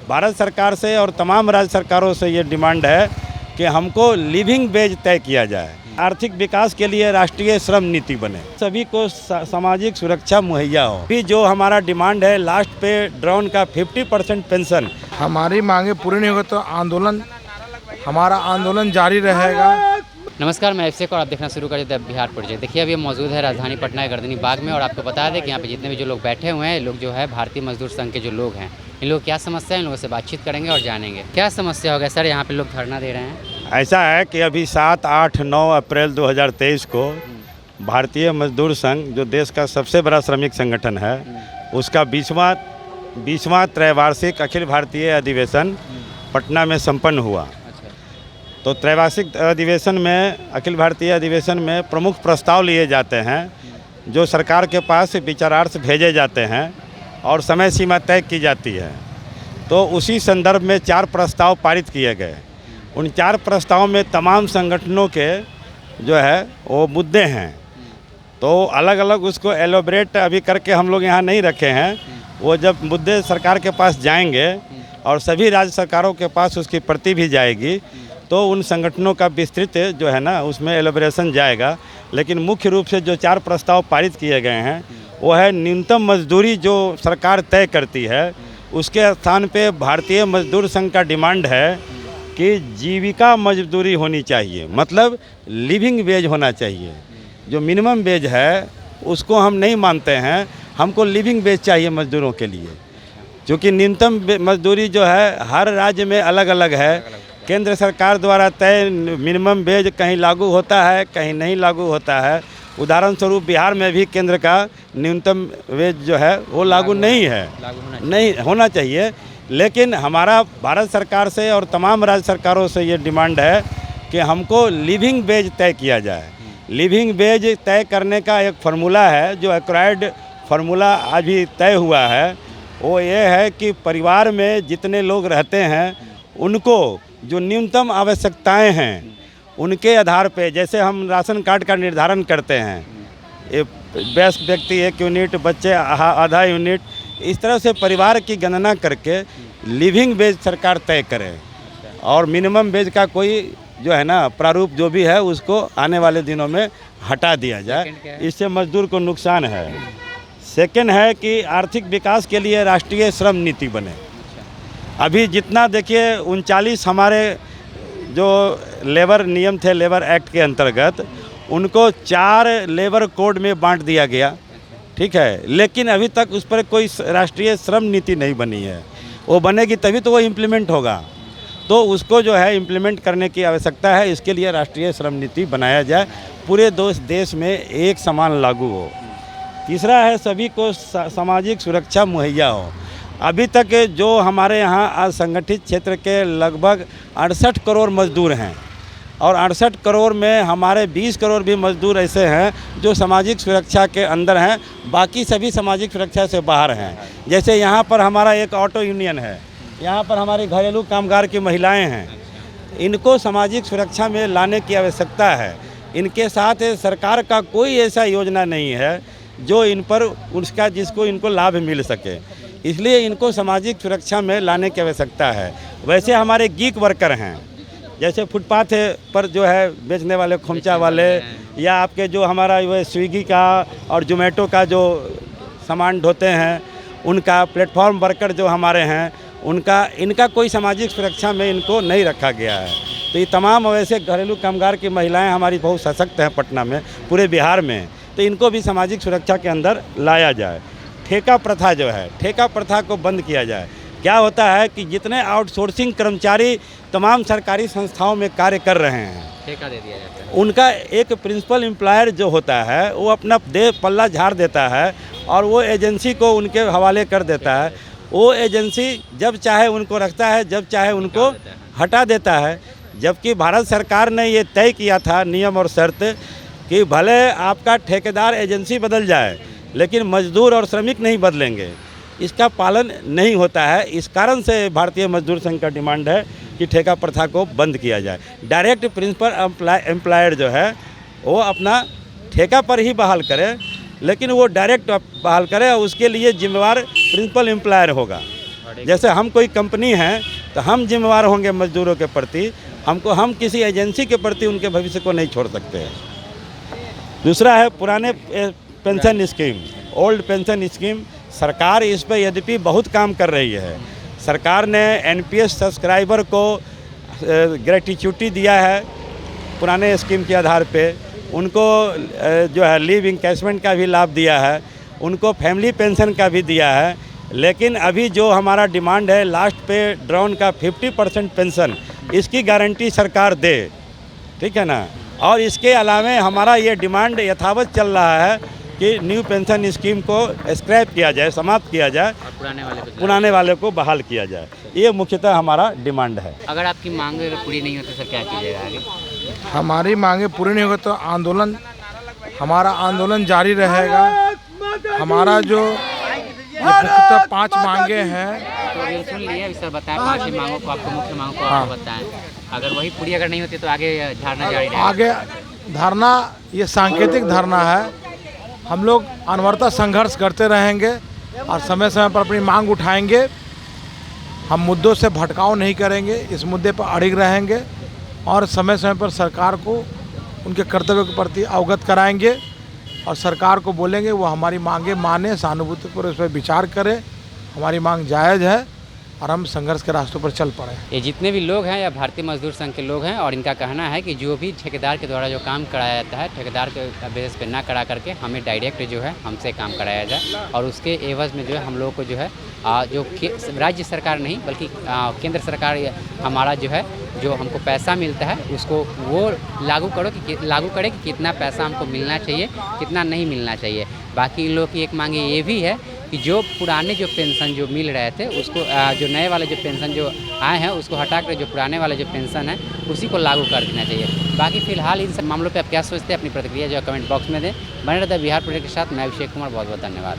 भारत सरकार से और तमाम राज्य सरकारों से ये डिमांड है कि हमको लिविंग वेज तय किया जाए। आर्थिक विकास के लिए राष्ट्रीय श्रम नीति बने, सभी को सामाजिक सुरक्षा मुहैया हो। भी जो हमारा डिमांड है लास्ट पे ड्रोन का 50% पेंशन, हमारी मांगे पूरी नहीं होगी तो हमारा आंदोलन जारी रहेगा। नमस्कार, मैं अभिषेक और आप देखना शुरू कर देते हैं बिहार प्रोजेक्ट। देखिए अभी हम मौजूद है राजधानी पटना के गर्दनी बाग में और आपको बता दें कि यहाँ पे जितने भी जो लोग बैठे हुए हैं, लोग जो है भारतीय मजदूर संघ के जो लोग हैं, इन लोग क्या समस्या है, इन लोगों से बातचीत करेंगे और जानेंगे क्या समस्या होगा। सर यहाँ पे लोग धरना दे रहे हैं। ऐसा है कि अभी 7, 8, 9 अप्रैल 2023 को भारतीय मजदूर संघ जो देश का सबसे बड़ा श्रमिक संगठन है, उसका 20वां त्रैवार्षिक अखिल भारतीय अधिवेशन पटना में संपन्न हुआ। तो त्रैवार्षिक अधिवेशन में, अखिल भारतीय अधिवेशन में प्रमुख प्रस्ताव लिए जाते हैं जो सरकार के पास विचारार्थ भेजे जाते हैं और समय सीमा तय की जाती है। तो उसी संदर्भ में 4 प्रस्ताव पारित किए गए। उन 4 प्रस्तावों में तमाम संगठनों के जो है वो मुद्दे हैं। तो अलग अलग उसको एलोबरेट अभी करके हम लोग यहाँ नहीं रखे हैं। वो जब मुद्दे सरकार के पास जाएंगे और सभी राज्य सरकारों के पास उसकी प्रति भी जाएगी तो उन संगठनों का विस्तृत जो है ना उसमें एलोबरेशन जाएगा। लेकिन मुख्य रूप से जो 4 प्रस्ताव पारित किए गए हैं वो है न्यूनतम मजदूरी जो सरकार तय करती है उसके स्थान पे भारतीय मजदूर संघ का डिमांड है कि जीविका मजदूरी होनी चाहिए, मतलब लिविंग वेज होना चाहिए। जो मिनिमम वेज है उसको हम नहीं मानते हैं, हमको लिविंग वेज चाहिए मजदूरों के लिए। क्योंकि न्यूनतम मजदूरी जो है हर राज्य में अलग अलग है। केंद्र सरकार द्वारा तय मिनिमम वेज कहीं लागू होता है, कहीं नहीं लागू होता है। उदाहरण स्वरूप बिहार में भी केंद्र का न्यूनतम वेज जो है वो लागू नहीं है, नहीं होना चाहिए। लेकिन हमारा भारत सरकार से और तमाम राज्य सरकारों से ये डिमांड है कि हमको लिविंग वेज तय किया जाए। लिविंग वेज तय करने का एक फार्मूला है जो एक्वायर्ड फार्मूला अभी तय हुआ है। वो ये है कि परिवार में जितने लोग रहते हैं उनको जो न्यूनतम आवश्यकताएं हैं उनके आधार पे, जैसे हम राशन कार्ड का निर्धारण करते हैं, वयस्क व्यक्ति 1 यूनिट, बच्चे आधा यूनिट, इस तरह से परिवार की गणना करके लिविंग वेज सरकार तय करे और मिनिमम वेज का कोई जो है ना प्रारूप जो भी है उसको आने वाले दिनों में हटा दिया जाए। इससे मजदूर को नुकसान है। सेकंड है कि आर्थिक विकास के लिए राष्ट्रीय श्रम नीति बने। अभी जितना देखिए 39 हमारे जो लेबर नियम थे लेबर एक्ट के अंतर्गत, उनको 4 लेबर कोड में बांट दिया गया, ठीक है। लेकिन अभी तक उस पर कोई राष्ट्रीय श्रम नीति नहीं बनी है। वो बनेगी तभी तो वो इम्प्लीमेंट होगा। तो उसको जो है इम्प्लीमेंट करने की आवश्यकता है। इसके लिए राष्ट्रीय श्रम नीति बनाया जाए, पूरे देश में एक समान लागू हो। तीसरा है सभी को सामाजिक सुरक्षा मुहैया हो। अभी तक जो हमारे यहाँ असंगठित क्षेत्र के लगभग 68 करोड़ मजदूर हैं और 68 करोड़ में हमारे 20 करोड़ भी मजदूर ऐसे हैं जो सामाजिक सुरक्षा के अंदर हैं, बाकी सभी सामाजिक सुरक्षा से बाहर हैं। जैसे यहाँ पर हमारा एक ऑटो यूनियन है, यहाँ पर हमारी घरेलू कामगार की महिलाएं हैं, इनको सामाजिक सुरक्षा में लाने की आवश्यकता है। इनके साथ सरकार का कोई ऐसा योजना नहीं है जो इन पर जिसको इनको लाभ मिल सके, इसलिए इनको सामाजिक सुरक्षा में लाने की आवश्यकता है। वैसे हमारे गीक वर्कर हैं, जैसे फुटपाथ पर जो है बेचने वाले, खोमचा वाले, या आपके जो हमारा वो स्विगी का और जोमेटो का जो सामान ढोते हैं उनका, प्लेटफॉर्म वर्कर जो हमारे हैं इनका कोई सामाजिक सुरक्षा में इनको नहीं रखा गया है। तो ये तमाम वैसे घरेलू कामगार की महिलाएं हमारी बहुत सशक्त हैं पटना में, पूरे बिहार में, तो इनको भी सामाजिक सुरक्षा के अंदर लाया जाए। ठेका प्रथा जो है, ठेका प्रथा को बंद किया जाए। क्या होता है कि जितने आउटसोर्सिंग कर्मचारी तमाम सरकारी संस्थाओं में कार्य कर रहे हैं, ठेका दे दिया जाता है। उनका एक प्रिंसिपल एम्प्लॉयर जो होता है वो अपना पल्ला झाड़ देता है और वो एजेंसी को उनके हवाले कर देता है। वो एजेंसी जब चाहे उनको रखता है, जब चाहे उनको हटा देता है। जबकि भारत सरकार ने ये तय किया था नियम और शर्त कि भले आपका ठेकेदार एजेंसी बदल जाए लेकिन मजदूर और श्रमिक नहीं बदलेंगे। इसका पालन नहीं होता है। इस कारण से भारतीय मजदूर संघ का डिमांड है कि ठेका प्रथा को बंद किया जाए। डायरेक्ट प्रिंसिपल एम्प्लॉयर जो है वो अपना ठेका पर ही बहाल करे, लेकिन वो डायरेक्ट बहाल करे और उसके लिए जिम्मेवार प्रिंसिपल एम्प्लॉयर होगा। जैसे हम कोई कंपनी है तो हम जिम्मेवार होंगे मजदूरों के प्रति, हम किसी एजेंसी के प्रति उनके भविष्य को नहीं छोड़ सकते हैं। दूसरा है पुराने pension scheme, old pension scheme, सरकार इस पर यद्यपि बहुत काम कर रही है। सरकार ने एनपीएस सब्सक्राइबर को ग्रेटिट्यूटी दिया है पुराने स्कीम के आधार पे, उनको जो है लीव इंकैशमेंट का भी लाभ दिया है, उनको फैमिली पेंशन का भी दिया है। लेकिन अभी जो हमारा डिमांड है लास्ट पे ड्राउन का 50% पेंशन, इसकी गारंटी सरकार दे, ठीक है ना। और इसके अलावा हमारा ये डिमांड यथावत चल रहा है कि न्यू पेंशन स्कीम को स्क्रैप किया जाए, समाप्त किया जाए और पुराने वाले को बहाल किया जाए। ये मुख्यतः हमारा डिमांड है। अगर आपकी मांग अगर पूरी नहीं होती सर क्या कीजिएगा आगे? हमारी मांगे पूरी नहीं होगी तो हमारा आंदोलन जारी रहेगा। हमारा जो मुख्यतः 5 मांगे हैं, तो ये सुन लिए अभी सर बताएं 5 मांगों को, आपको मुख्य मांगों को आपको बताएं। अगर वही पूरी अगर नहीं होती तो आगे धरना जारी रहेगा? आगे धरना ये सांकेतिक धरना है। हम लोग अनवरता संघर्ष करते रहेंगे और समय समय पर अपनी मांग उठाएंगे। हम मुद्दों से भटकाव नहीं करेंगे, इस मुद्दे पर अड़िग रहेंगे और समय समय पर सरकार को उनके कर्तव्य के प्रति अवगत कराएंगे और सरकार को बोलेंगे वो हमारी मांगे माने, सहानुभूति पर उस पर विचार करे। हमारी मांग जायज़ है और हम संघर्ष के रास्तों पर चल पड़े। ये जितने भी लोग हैं या भारतीय मजदूर संघ के लोग हैं और इनका कहना है कि जो भी ठेकेदार के द्वारा जो काम कराया जाता है, ठेकेदार के बेसिस पे ना करा करके हमें डायरेक्ट जो है हमसे काम कराया जाए और उसके एवज में जो है हम लोग को जो है जो राज्य सरकार नहीं बल्कि केंद्र सरकार हमारा जो है जो हमको पैसा मिलता है उसको वो लागू करे कि कितना पैसा हमको मिलना चाहिए, कितना नहीं मिलना चाहिए। बाकी इन लोगों की एक मांग ये भी है कि जो पुराने जो पेंशन जो मिल रहे थे उसको जो नए वाले जो पेंशन जो आए हैं उसको हटा कर जो पुराने वाले जो पेंशन है उसी को लागू कर देना चाहिए। बाकी फिलहाल इन सब मामलों पे आप क्या सोचते हैं, अपनी प्रतिक्रिया जो है कमेंट बॉक्स में दें। बने रहते बिहार प्रोजेक्ट के साथ मैं अभिषेक कुमार, बहुत बहुत धन्यवाद।